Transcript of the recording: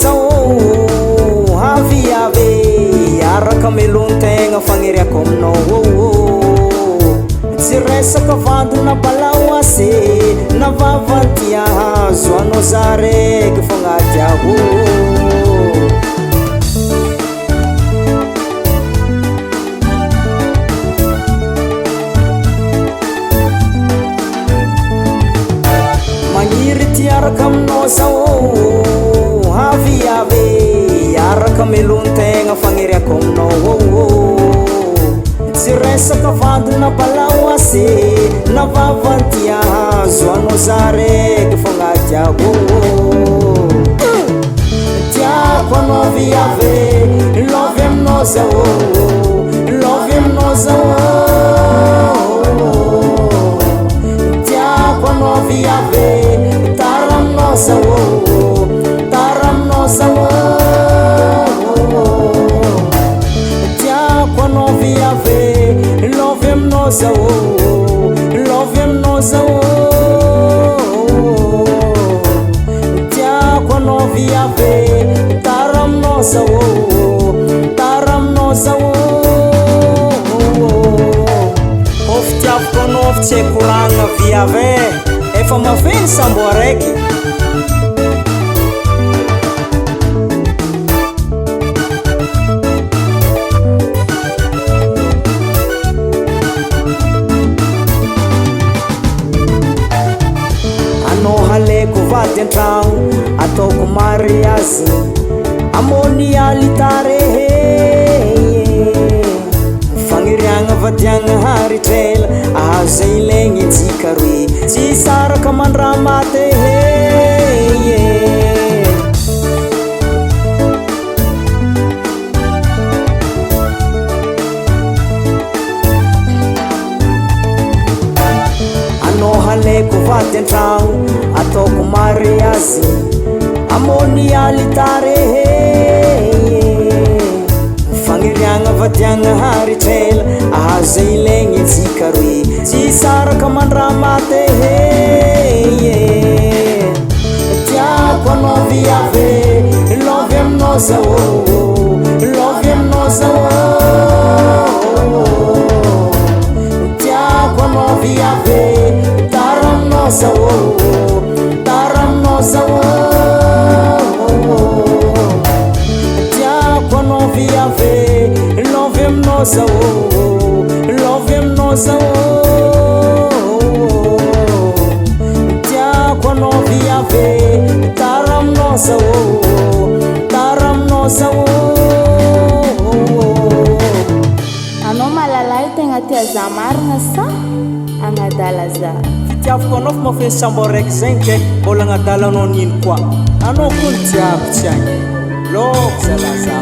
zao haviave araka melon-tegna fagneriako aminao tsy resaka vandona balao ase na vavantia hazo anao za raiky fagnaty aho magniry ty araka aminao zao haviave araka melon-tegna fagneriako aminao tsy resaka vandona balao ase na vavantia hazo anao za raiky fagnaty aho tiako anao viave lovy aminao zao lovy aminao zao tiako anao viave tara aminao zao tara aminao zao tiako anao viave lovy aminao zao lovy aminao zao tiako anao viave tara aminao zao tara aminao zao ofy tiavako anao fa tsy koragna viave efa mafeny sambo araiky haleko vady an-tragno ataoko mariazy amony alitare fagniriagna vadiagna haritrela ahazo zay ilaigny antsika roe tsy saraka mandramate haleko vady an-tragno ataoko mariazy amony alitare fagniriagna vadiagna haritrela ahazo zay ilaigny antsika roe tsy saraka mandramate tiako anao viave lovy aminao zao lovy aminao zao tiako anao viave tara aminao zao tara aminao zao tiako anao viave lovy aminao zao lovy aminao zao tiako anao viave tara aminao zao tara aminao zao anao malalay tegna tia za marina sa agnadala za tiavako anao fa mafeny sambo araiky zegny ke mbola agnadala anao nino koa anao koa ny tiako tsy agny loko zalaza